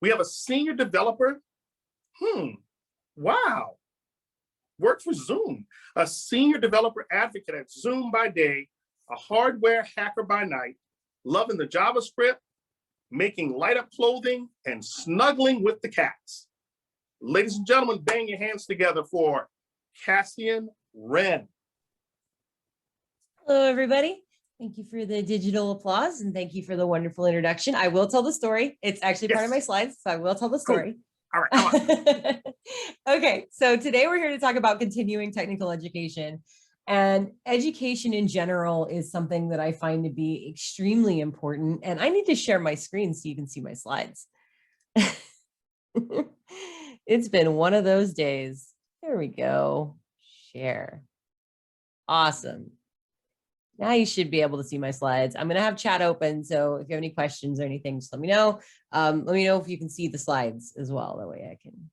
We have a senior developer. Wow. Worked for Zoom. A senior developer advocate at Zoom by day, a hardware hacker by night, loving the JavaScript, making light up clothing, and snuggling with the cats. Ladies and gentlemen, bang your hands together for Kassian Wren. Hello, everybody. Thank you for the digital applause and thank you for the wonderful introduction. I will tell the story. It's actually part of my slides, so I will tell the story. Cool. All right, come on. Okay, so today we're here to talk about continuing technical education. And education in general is something that I find to be extremely important. And I need to share my screen so you can see my slides. It's been one of those days. There we go. Share. Awesome. Now you should be able to see my slides. I'm going to have chat open. So if you have any questions or anything, just let me know. Let me know if you can see the slides as well. That way I can.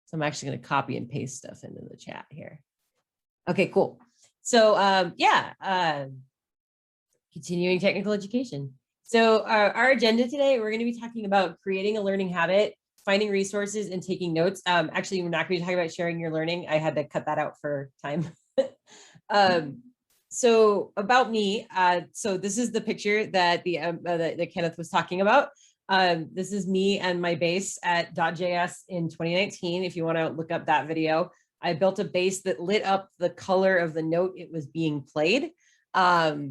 So I'm actually going to copy and paste stuff into the chat here. Okay, cool. So continuing technical education. So our agenda today, we're going to be talking about creating a learning habit, finding resources, and taking notes. Actually, we're not going to talk about sharing your learning. I had to cut that out for time. So about me, so this is the picture that that Kenneth was talking about. This is me and my base at .js in 2019. If you want to look up that video, I built a base that lit up the color of the note it was being played. I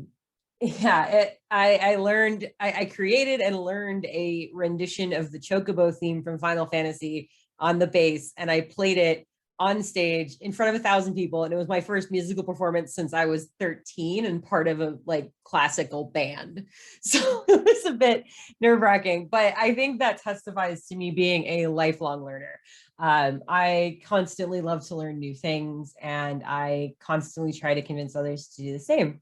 created and learned a rendition of the Chocobo theme from Final Fantasy on the bass, and I played it on stage in front of 1,000 people. And it was my first musical performance since I was 13 and part of a classical band. So it was a bit nerve-wracking, but I think that testifies to me being a lifelong learner. I constantly love to learn new things, and I constantly try to convince others to do the same.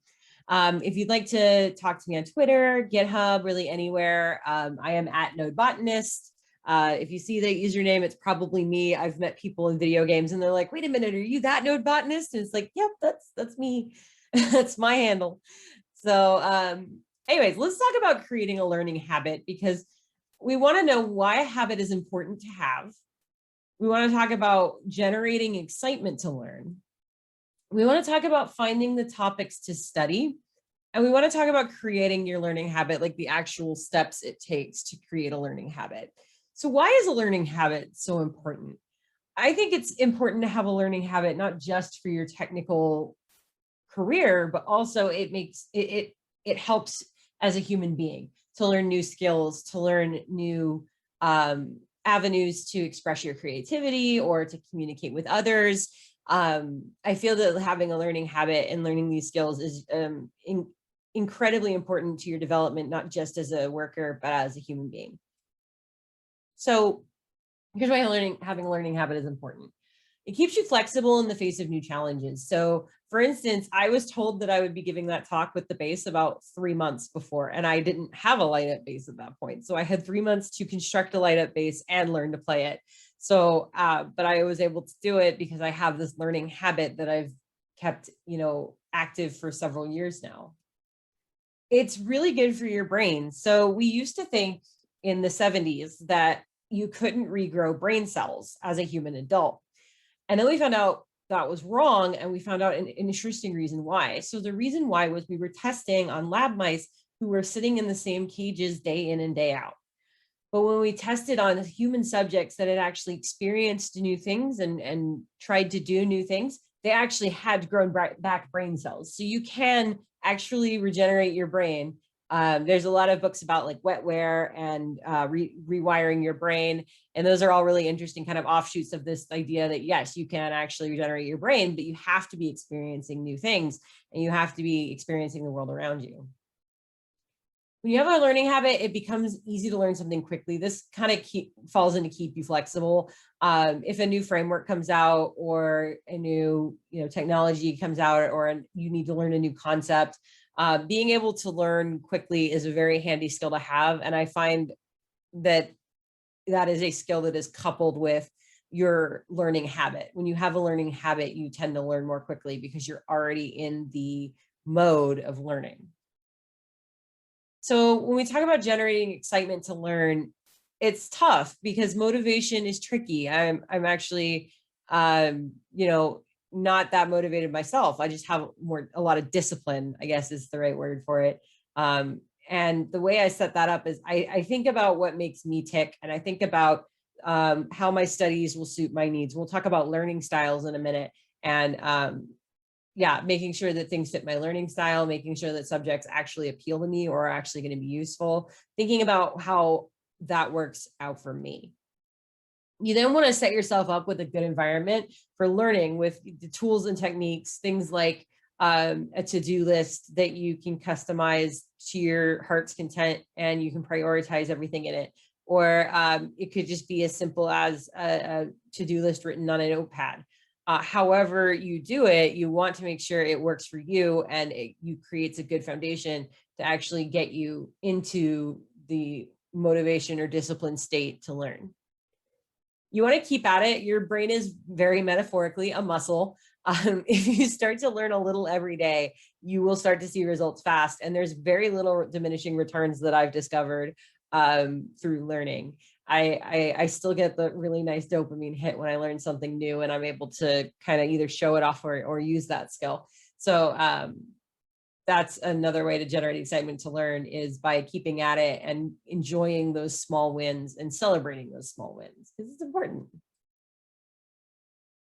If you'd like to talk to me on Twitter, GitHub, really anywhere, I am at NodeBotanist. If you see the username, it's probably me. I've met people in video games and they're like, wait a minute, are you that Node Botanist? And it's like, yep, that's me. That's my handle. So anyways, let's talk about creating a learning habit, because we want to know why a habit is important to have. We want to talk about generating excitement to learn. We want to talk about finding the topics to study. And we want to talk about creating your learning habit, like the actual steps it takes to create a learning habit. So why is a learning habit so important? I think it's important to have a learning habit, not just for your technical career, but also it helps as a human being to learn new skills, to learn new avenues to express your creativity or to communicate with others. I feel that having a learning habit and learning these skills is incredibly important to your development, not just as a worker, but as a human being. So here's why having a learning habit is important. It keeps you flexible in the face of new challenges. So for instance, I was told that I would be giving that talk with the bass about 3 months before, and I didn't have a light up bass at that point. So I had 3 months to construct a light up bass and learn to play it. So, but I was able to do it because I have this learning habit that I've kept, active for several years now. It's really good for your brain. So we used to think in the 70s that you couldn't regrow brain cells as a human adult. And then we found out that was wrong. And we found out an interesting reason why. So the reason why was we were testing on lab mice who were sitting in the same cages day in and day out. But when we tested on human subjects that had actually experienced new things and tried to do new things, they actually had grown back brain cells. So you can actually regenerate your brain. There's a lot of books about like wetware and rewiring your brain. And those are all really interesting kind of offshoots of this idea that, yes, you can actually regenerate your brain, but you have to be experiencing new things and you have to be experiencing the world around you. When you have a learning habit, it becomes easy to learn something quickly. This kind of falls into keep you flexible. If a new framework comes out or a new technology comes out, or you need to learn a new concept, being able to learn quickly is a very handy skill to have. And I find that that is a skill that is coupled with your learning habit. When you have a learning habit, you tend to learn more quickly because you're already in the mode of learning. So when we talk about generating excitement to learn, it's tough because motivation is tricky. I'm actually, not that motivated myself. I just have a lot of discipline, I guess is the right word for it. And the way I set that up is I think about what makes me tick, and I think about how my studies will suit my needs. We'll talk about learning styles in a minute. And yeah, making sure that things fit my learning style, making sure that subjects actually appeal to me or are actually going to be useful, thinking about how that works out for me. You then want to set yourself up with a good environment for learning with the tools and techniques, things like a to-do list that you can customize to your heart's content and you can prioritize everything in it. Or it could just be as simple as a to-do list written on a notepad. However you do it, you want to make sure it works for you and you creates a good foundation to actually get you into the motivation or discipline state to learn. You want to keep at it. Your brain is very metaphorically a muscle. If you start to learn a little every day, you will start to see results fast. And there's very little diminishing returns that I've discovered through learning. I still get the really nice dopamine hit when I learn something new and I'm able to kind of either show it off or use that skill. So that's another way to generate excitement to learn, is by keeping at it and enjoying those small wins and celebrating those small wins, because it's important.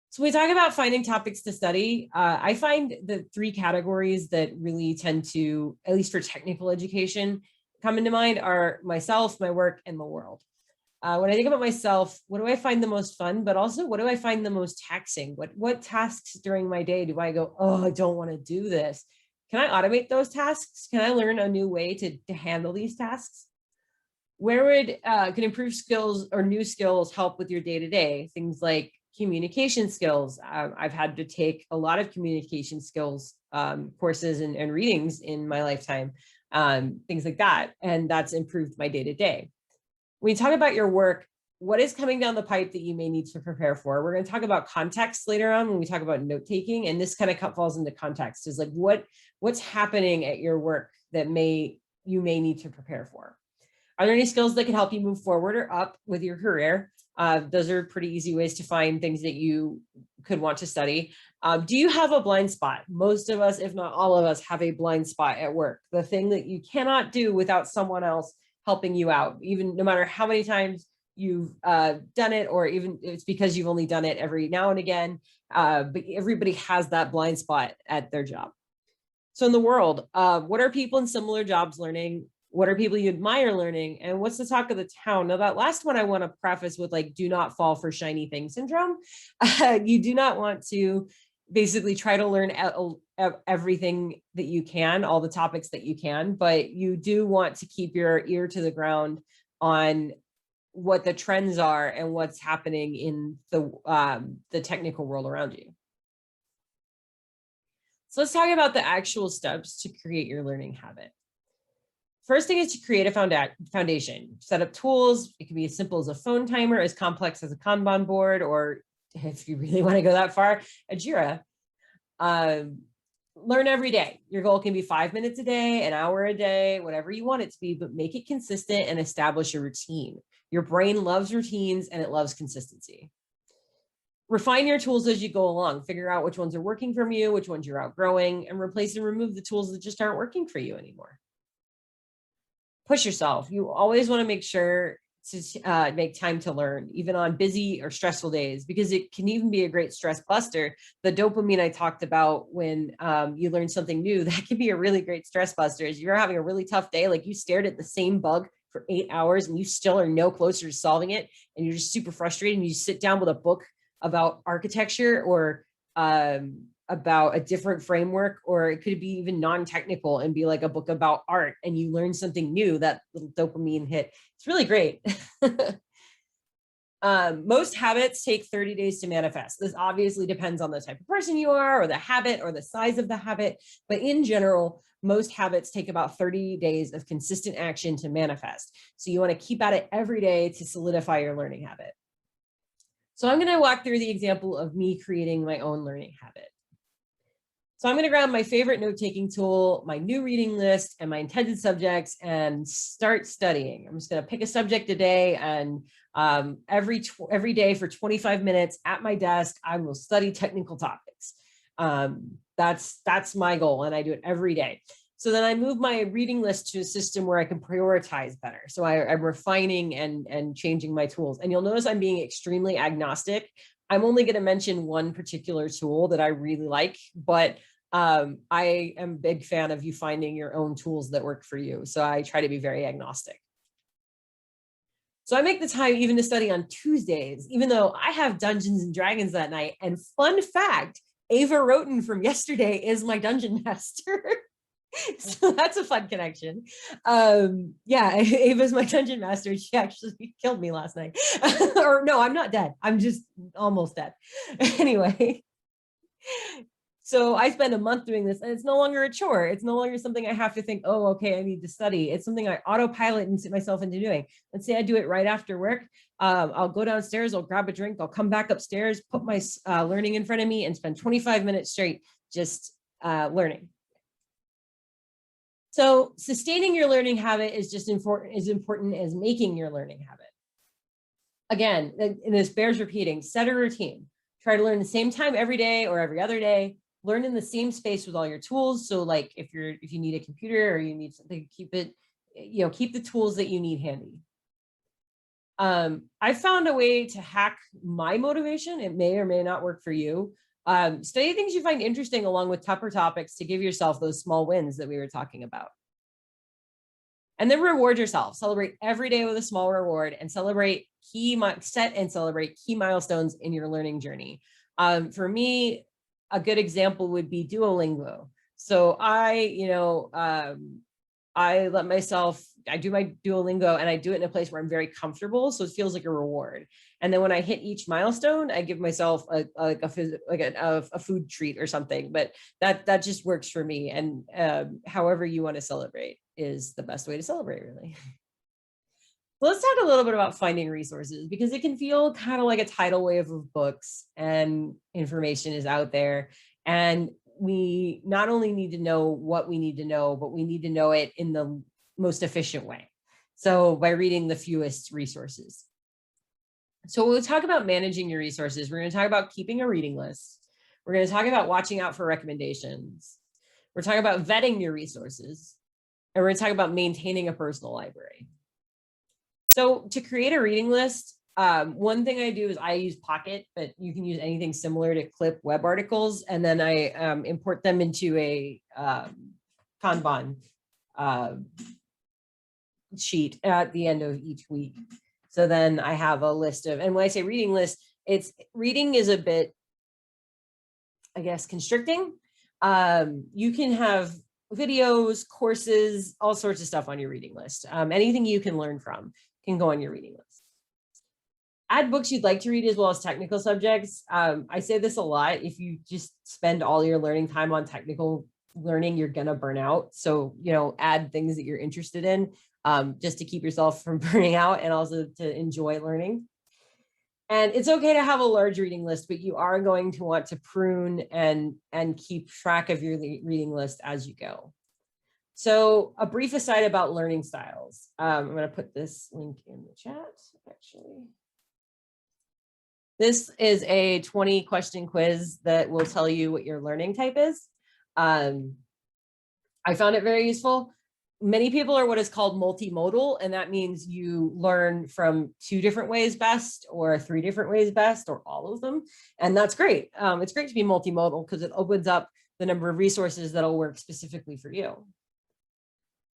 So we talk about finding topics to study. I find the 3 categories that really tend to, at least for technical education, come into mind are myself, my work, and the world. When I think about myself, what do I find the most fun, but also what do I find the most taxing? What tasks during my day do I go, oh, I don't want to do this? Can I automate those tasks? Can I learn a new way to handle these tasks? Where can improved skills or new skills help with your day-to-day? Things like communication skills. I've had to take a lot of communication skills courses and readings in my lifetime, things like that. And that's improved my day-to-day. When you talk about your work, what is coming down the pipe that you may need to prepare for? We're going to talk about context later on when we talk about note taking, and this kind of falls into context, is like what's happening at your work that you may need to prepare for. Are there any skills that can help you move forward or up with your career? Those are pretty easy ways to find things that you could want to study. Do you have a blind spot? Most of us, if not all of us, have a blind spot at work. The thing that you cannot do without someone else helping you out, even no matter how many times you've done it, or even it's because you've only done it every now and again, but everybody has that blind spot at their job. So in the world, what are people in similar jobs learning? What are people you admire learning? And what's the talk of the town? Now that last one I want to preface with, like, do not fall for shiny thing syndrome. You do not want to basically try to learn everything that you can, all the topics that you can, but you do want to keep your ear to the ground on what the trends are and what's happening in the technical world around you. So let's talk about the actual steps to create your learning habit. First thing is to create a foundation. Set up tools. It can be as simple as a phone timer, as complex as a Kanban board, or if you really want to go that far, a Jira. Learn every day. Your goal can be 5 minutes a day, an hour a day, whatever you want it to be, but make it consistent and establish a routine. Your brain loves routines and it loves consistency. Refine your tools as you go along. Figure out which ones are working for you, which ones you're outgrowing, and replace and remove the tools that just aren't working for you anymore. Push yourself. You always want to make sure to make time to learn, even on busy or stressful days, because it can even be a great stress buster. The dopamine I talked about when you learn something new, that can be a really great stress buster. Is you're having a really tough day, like you stared at the same bug for 8 hours and you still are no closer to solving it, and you're just super frustrated, and you sit down with a book about architecture or about a different framework, or it could be even non-technical and be like a book about art, and you learn something new, that little dopamine hit. It's really great. Most habits take 30 days to manifest. This obviously depends on the type of person you are, or the habit, or the size of the habit. But in general, most habits take about 30 days of consistent action to manifest. So you want to keep at it every day to solidify your learning habit. So I'm going to walk through the example of me creating my own learning habit. So I'm going to grab my favorite note-taking tool, my new reading list, and my intended subjects and start studying. I'm just going to pick a subject a day, and every day for 25 minutes at my desk, I will study technical topics. That's my goal, and I do it every day. So then I move my reading list to a system where I can prioritize better. So I'm refining and changing my tools. And you'll notice I'm being extremely agnostic. I'm only going to mention one particular tool that I really like, but I am a big fan of you finding your own tools that work for you. So I try to be very agnostic. So I make the time even to study on Tuesdays, even though I have Dungeons and Dragons that night. And fun fact, Ava Roten from yesterday is my dungeon master. So that's a fun connection. Yeah, Ava's my dungeon master. She actually killed me last night. Or no, I'm not dead. I'm just almost dead. Anyway. So I spend a month doing this, and it's no longer a chore. It's no longer something I have to think, oh, okay, I need to study. It's something I autopilot and sit myself into doing. Let's say I do it right after work. I'll go downstairs, I'll grab a drink, I'll come back upstairs, put my learning in front of me, and spend 25 minutes straight just learning. So sustaining your learning habit is just as important as making your learning habit. Again, and this bears repeating, set a routine. Try to learn the same time every day or every other day. Learn in the same space with all your tools. So like if you need a computer or you need something, keep the tools that you need handy. I found a way to hack my motivation. It may or may not work for you. Study things you find interesting along with tougher topics to give yourself those small wins that we were talking about. And then reward yourself. Celebrate every day with a small reward, and set and celebrate key milestones in your learning journey. For me, a good example would be Duolingo. So I do my Duolingo, and I do it in a place where I'm very comfortable. So it feels like a reward. And then when I hit each milestone, I give myself a food treat or something, but that just works for me. And however you want to celebrate is the best way to celebrate, really. Let's talk a little bit about finding resources, because it can feel kind of like a tidal wave of books and information is out there. And we not only need to know what we need to know, but we need to know it in the most efficient way. So by reading the fewest resources. So we'll talk about managing your resources. We're going to talk about keeping a reading list. We're going to talk about watching out for recommendations. We're talking about vetting your resources. And we're going to talk about maintaining a personal library. So to create a reading list, one thing I do is I use Pocket, but you can use anything similar to clip web articles. And then I import them into a Kanban sheet at the end of each week. So then I have a list of, and when I say reading list, reading is a bit, I guess, constricting. You can have videos, courses, all sorts of stuff on your reading list. Anything you can learn from can go on your reading list. Add books you'd like to read as well as technical subjects. I say this a lot. If you just spend all your learning time on technical learning, you're gonna burn out. So, add things that you're interested in just to keep yourself from burning out and also to enjoy learning. And it's okay to have a large reading list, but you are going to want to prune and keep track of your reading list as you go. So a brief aside about learning styles. I'm going to put this link in the chat, actually. This is a 20-question quiz that will tell you what your learning type is. I found it very useful. Many people are what is called multimodal, and that means you learn from 2 different ways best, or 3 different ways best, or all of them. And that's great. It's great to be multimodal because it opens up the number of resources that'll work specifically for you.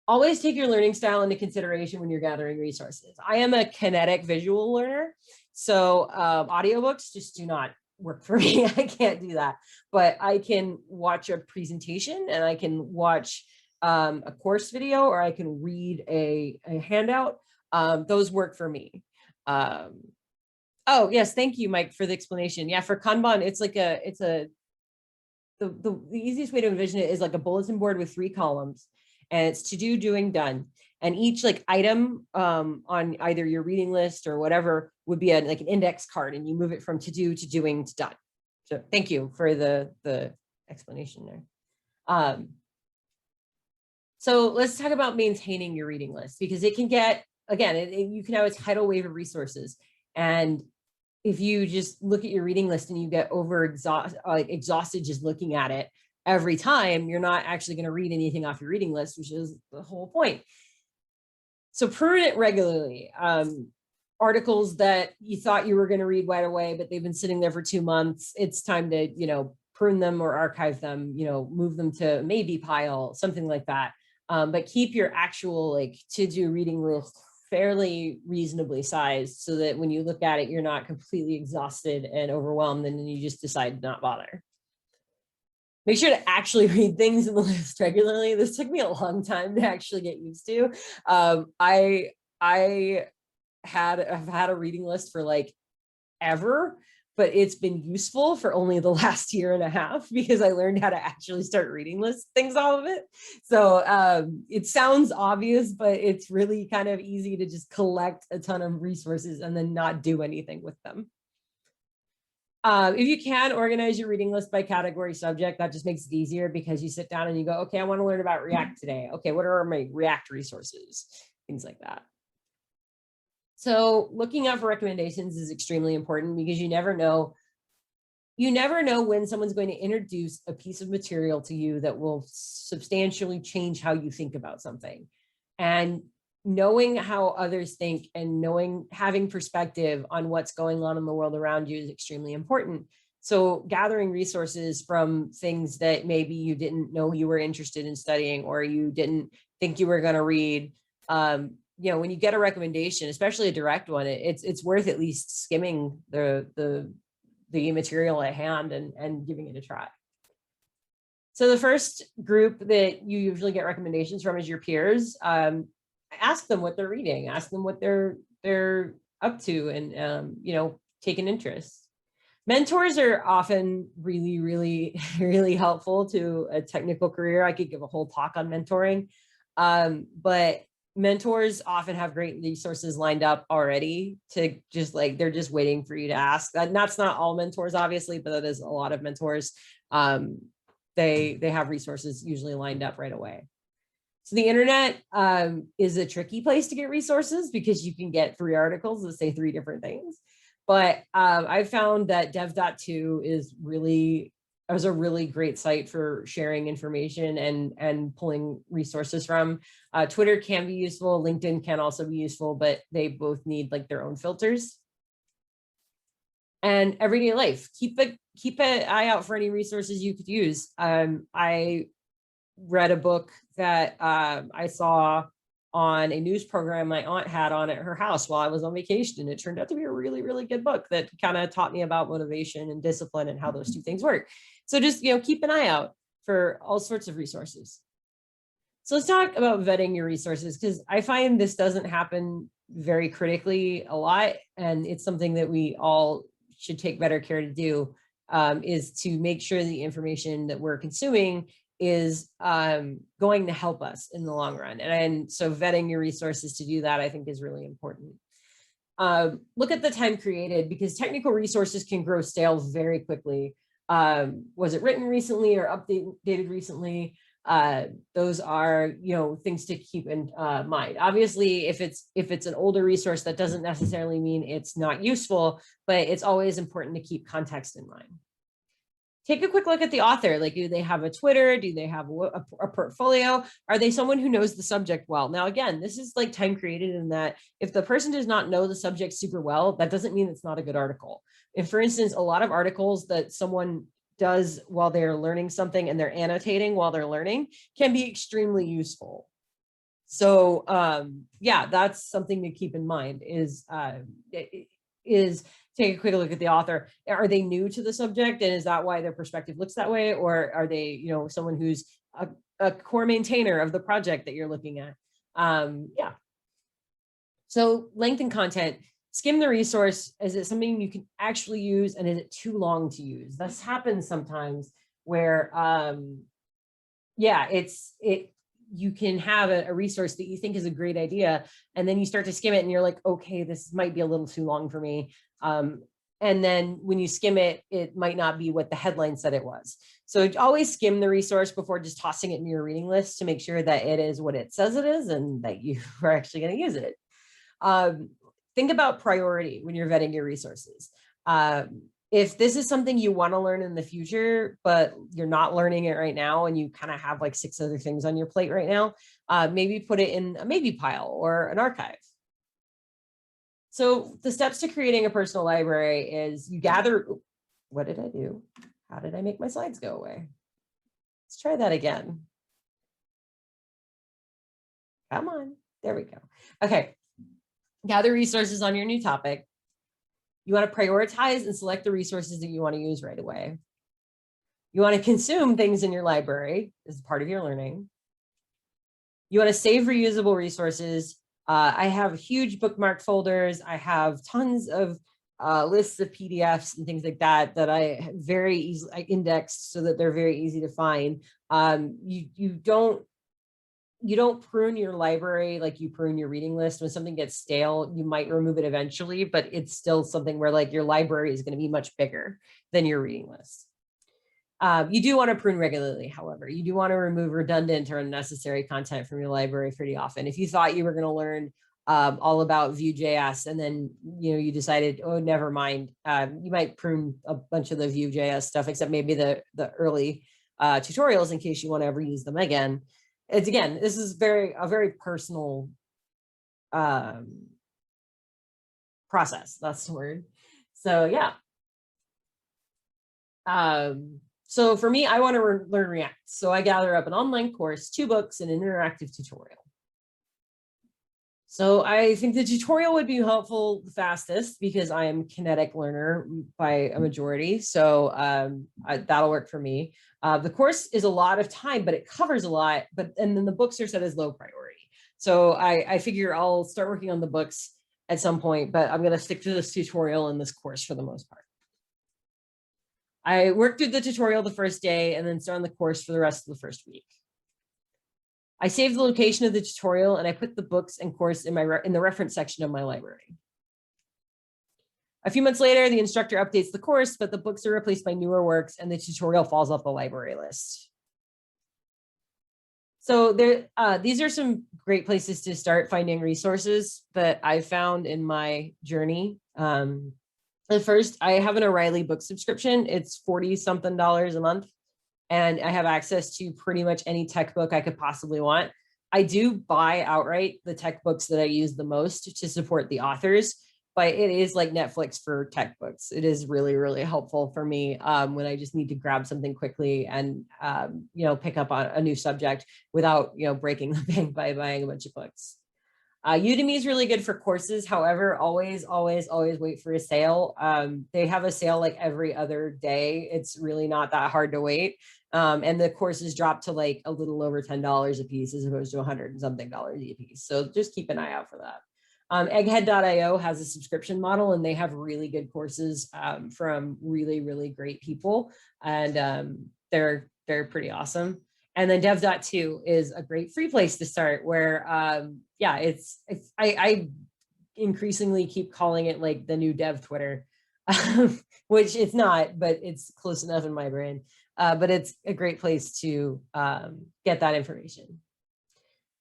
Always take your learning style into consideration when you're gathering resources. I am a kinetic visual learner, so audiobooks just do not work for me. I can't do that, but I can watch a presentation, and I can watch a course video, or I can read a handout. Those work for me. Oh yes, thank you, Mike, for the explanation. Yeah, for Kanban, it's like the easiest way to envision it is like a bulletin board with 3 columns, and it's to do, doing, done. And each item on either your reading list or whatever would be like an index card, and you move it from to do to doing to done. So thank you for the explanation there. So let's talk about maintaining your reading list, because it can get, again, you can have a tidal wave of resources. And if you just look at your reading list and you get exhausted just looking at it every time, you're not actually going to read anything off your reading list, which is the whole point. So prune it regularly. Articles that you thought you were going to read right away, but they've been sitting there for 2 months. It's time to, prune them or archive them, move them to a maybe pile, something like that. But keep your actual to-do reading list fairly reasonably sized, so that when you look at it, you're not completely exhausted and overwhelmed, and then you just decide to not bother. Make sure to actually read things in the list regularly. This took me a long time to actually get used to. I've had a reading list for ever, but it's been useful for only the last year and a half, because I learned how to actually start reading list things off of it. So it sounds obvious, but it's really kind of easy to just collect a ton of resources and then not do anything with them. If you can organize your reading list by category subject, that just makes it easier, because you sit down and you go, okay, I want to learn about React today. Okay, what are my React resources? Things like that. So looking out for recommendations is extremely important, because you never know when someone's going to introduce a piece of material to you that will substantially change how you think about something. And knowing how others think and having perspective on what's going on in the world around you is extremely important. So gathering resources from things that maybe you didn't know you were interested in studying, or you didn't think you were going to read, when you get a recommendation, especially a direct one, it's worth at least skimming the material at hand and giving it a try. So the first group that you usually get recommendations from is your peers. Ask them what they're reading, ask them what they're up to, and take an interest. Mentors are often really, really, really helpful to a technical career. I could give a whole talk on mentoring, but mentors often have great resources lined up already to just they're just waiting for you to ask. That's not all mentors, obviously, but that is a lot of mentors. They have resources usually lined up right away. So the internet is a tricky place to get resources, because you can get 3 articles that say 3 different things. But I've found that dev.to was a really great site for sharing information and pulling resources from. Twitter can be useful. LinkedIn can also be useful, but they both need their own filters. And everyday life, keep an eye out for any resources you could use. I read a book that I saw on a news program my aunt had on at her house while I was on vacation. And it turned out to be a really, really good book that kind of taught me about motivation and discipline and how those 2 things work. So just, keep an eye out for all sorts of resources. So let's talk about vetting your resources, because I find this doesn't happen very critically a lot. And it's something that we all should take better care to do, is to make sure the information that we're consuming is going to help us in the long run. And so vetting your resources to do that, I think, is really important. Look at the time created, because technical resources can grow stale very quickly. Was it written recently or updated recently? Those are, things to keep in mind. Obviously, if it's an older resource, that doesn't necessarily mean it's not useful, but it's always important to keep context in mind. Take a quick look at the author. Do they have a Twitter? Do they have a portfolio? Are they someone who knows the subject well? Now, again, this is time created, in that if the person does not know the subject super well, that doesn't mean it's not a good article. If, for instance, a lot of articles that someone does while they're learning something and they're annotating while they're learning can be extremely useful. So yeah, that's something to keep in mind, is take a quick look at the author. Are they new to the subject, and is that why their perspective looks that way? Or are they, someone who's a core maintainer of the project that you're looking at? Yeah. So length and content. Skim the resource. Is it something you can actually use, and is it too long to use? This happens sometimes where, yeah, you can have a resource that you think is a great idea, and then you start to skim it and you're like, okay, this might be a little too long for me. And And then when you skim it, it might not be what the headline said it was. So always skim the resource before just tossing it in your reading list to make sure that it is what it says it is and that you are actually going to use it. Think about priority when you're vetting your resources. If this is something you want to learn in the future, but you're not learning it right now, and you kind of have like 6 other things on your plate right now, maybe put it in a maybe pile or an archive. So the steps to creating a personal library is you gather, what did I do? How did I make my slides go away? Let's try that again. Come on, there we go. Okay, gather resources on your new topic. You want to prioritize and select the resources that you want to use right away. You want to consume things in your library as part of your learning. You want to save reusable resources. I have huge bookmark folders. I have tons of lists of PDFs and things like that that I very easily indexed so that they're very easy to find. You don't prune your library like you prune your reading list. When something gets stale, you might remove it eventually, but it's still something where like your library is going to be much bigger than your reading list. You do want to prune regularly, however. You do want to remove redundant or unnecessary content from your library pretty often. If you thought you were going to learn all about Vue.js and then you decided, oh, never mind, you might prune a bunch of the Vue.js stuff, except maybe the early tutorials in case you want to ever use them again. It's again, this is a very personal process. That's the word. So yeah. So for me, I want to learn React. So I gather up an online course, 2 books, and an interactive tutorial. So I think the tutorial would be helpful the fastest because I am a kinetic learner by a majority. So that'll work for me. The course is a lot of time, but it covers a lot. And then the books are set as low priority. So I figure I'll start working on the books at some point, but I'm going to stick to this tutorial and this course for the most part. I worked through the tutorial the first day and then start on the course for the rest of the first week. I saved the location of the tutorial and I put the books and course in the reference section of my library. A few months later, the instructor updates the course, but the books are replaced by newer works and the tutorial falls off the library list. So these are some great places to start finding resources that I've found in my journey. At first, I have an O'Reilly book subscription. It's $40-something a month. And I have access to pretty much any tech book I could possibly want. I do buy outright the tech books that I use the most to support the authors, but it is like Netflix for tech books. It is really, really helpful for me when I just need to grab something quickly and pick up on a new subject without breaking the bank by buying a bunch of books. Udemy is really good for courses. However, always wait for a sale. They have a sale like every other day. It's really not that hard to wait. And the courses drop to like a little over $10 a piece as opposed to $100 and something a piece. So just keep an eye out for that. Egghead.io has a subscription model and they have really good courses from really, really great people. And they're pretty awesome. And then dev.to is a great free place to start where, I increasingly keep calling it like the new dev Twitter, which it's not, but it's close enough in my brain. But it's a great place to get that information.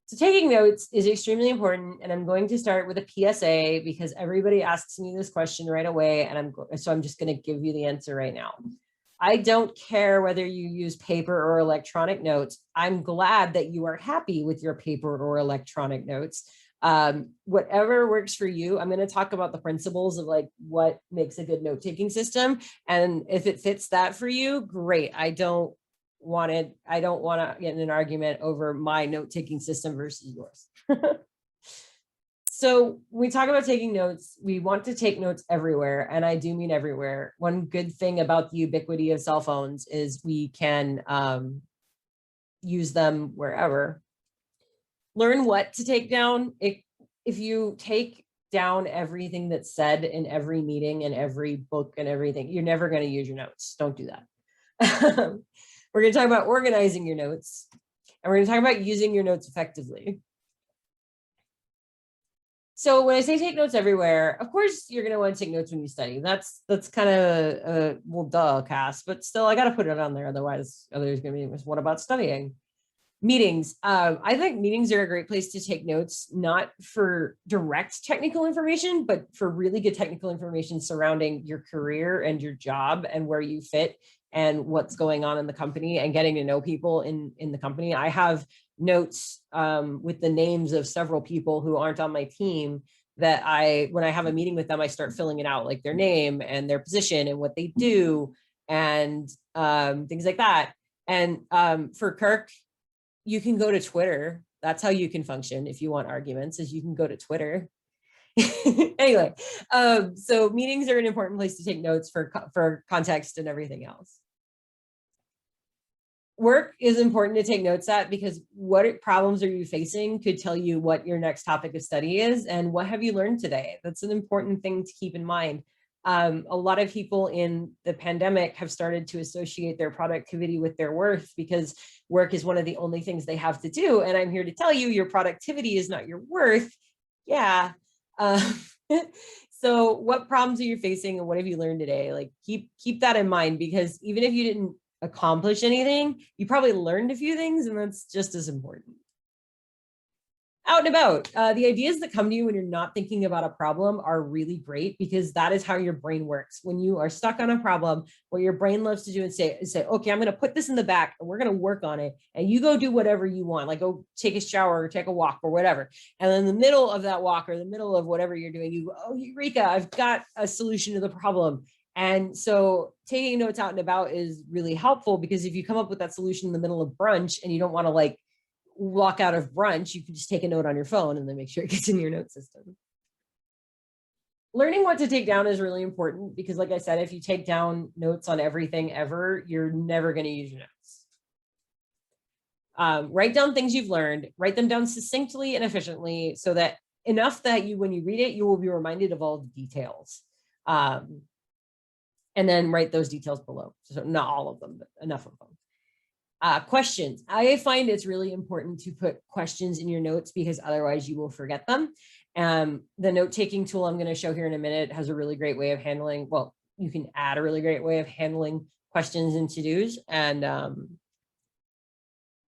So taking notes is extremely important. And I'm going to start with a PSA because everybody asks me this question right away. And I'm just going to give you the answer right now. I don't care whether you use paper or electronic notes. I'm glad that you are happy with your paper or electronic notes. Whatever works for you. I'm going to talk about the principles of like what makes a good note-taking system. And if it fits that for you, great. I don't want to get in an argument over my note-taking system versus yours. So when we talk about taking notes, we want to take notes everywhere. And I do mean everywhere. One good thing about the ubiquity of cell phones is we can use them wherever. Learn what to take down. If you take down everything that's said in every meeting and every book and everything, you're never going to use your notes. Don't do that. We're going to talk about organizing your notes. And we're going to talk about using your notes effectively. So when I say take notes everywhere, of course you're going to want to take notes when you study. That's kind of a well, duh, Cass, but still I got to put it on there. Otherwise, others going to be, what about studying? Meetings. I think meetings are a great place to take notes, not for direct technical information, but for really good technical information surrounding your career and your job and where you fit and what's going on in the company and getting to know people in the company. I have notes with the names of several people who aren't on my team that when I have a meeting with them, I start filling it out, like their name and their position and what they do and things like that. And for Kirk, you can go to Twitter. That's how you can function if you want arguments, is you can go to Twitter. Anyway, so meetings are an important place to take notes for context and everything else. Work is important to take notes at because what problems are you facing could tell you what your next topic of study is and what have you learned today. That's an important thing to keep in mind. A lot of people in the pandemic have started to associate their productivity with their worth because work is one of the only things they have to do. And I'm here to tell you your productivity is not your worth. Yeah. So what problems are you facing and what have you learned today? Like keep that in mind, because even if you didn't accomplish anything, you probably learned a few things, and that's just as important. Out and about. The ideas that come to you when you're not thinking about a problem are really great because that is how your brain works. When you are stuck on a problem, what your brain loves to do is say, okay, I'm going to put this in the back and we're going to work on it. And you go do whatever you want, like go take a shower or take a walk or whatever. And in the middle of that walk or the middle of whatever you're doing, you go, oh, Eureka, I've got a solution to the problem. And so taking notes out and about is really helpful because if you come up with that solution in the middle of brunch and you don't want to like walk out of brunch, you can just take a note on your phone and then make sure it gets in your note system. Learning what to take down is really important because like I said, if you take down notes on everything ever, you're never going to use your notes. Write down things you've learned, write them down succinctly and efficiently so that enough that when you read it, you will be reminded of all the details. And then write those details below. So not all of them, but enough of them. Questions. I find it's really important to put questions in your notes because otherwise you will forget them. The note-taking tool I'm going to show here in a minute has a really great way of handling, well, you can add a really great way of handling questions and to-dos, and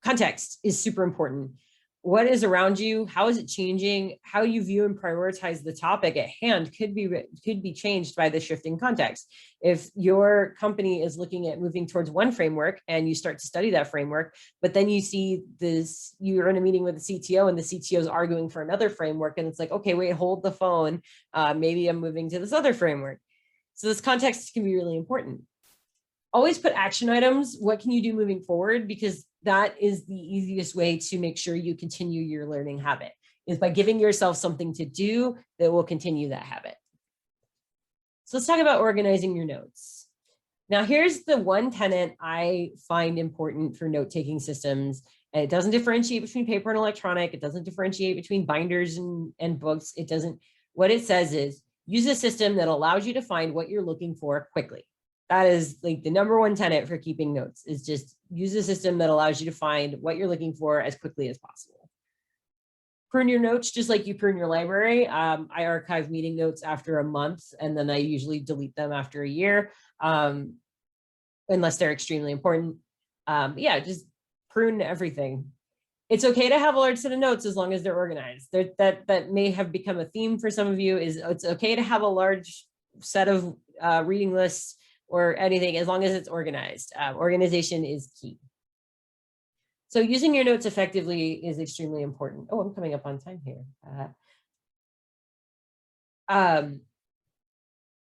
context is super important. What is around you? How is it changing? How you view and prioritize the topic at hand could be changed by the shifting context. If your company is looking at moving towards one framework and you start to study that framework, but then you see this, you're in a meeting with the CTO and the CTO is arguing for another framework, and it's like, okay, wait, hold the phone. Maybe I'm moving to this other framework. So this context can be really important. Always put action items. What can you do moving forward? Because that is the easiest way to make sure you continue your learning habit, is by giving yourself something to do that will continue that habit. So let's talk about organizing your notes. Now, here's the one tenet I find important for note-taking systems. And it doesn't differentiate between paper and electronic. It doesn't differentiate between binders and books. It doesn't. What it says is use a system that allows you to find what you're looking for quickly. That is like the number one tenet for keeping notes, is just use a system that allows you to find what you're looking for as quickly as possible. Prune your notes just like you prune your library. I archive meeting notes after a month, and then I usually delete them after a year, unless they're extremely important. Yeah, just prune everything. It's okay to have a large set of notes as long as they're organized. That may have become a theme for some of you, is it's okay to have a large set of reading lists or anything, as long as it's organized. Organization is key. So using your notes effectively is extremely important. Oh, I'm coming up on time here.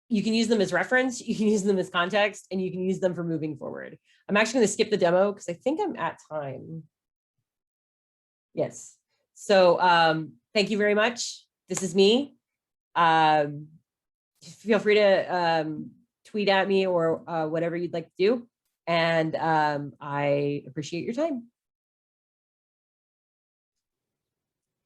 You can use them as reference, you can use them as context, and you can use them for moving forward. I'm actually going to skip the demo because I think I'm at time. Yes. So thank you very much. This is me. Feel free to tweet at me or whatever you'd like to do. And I appreciate your time.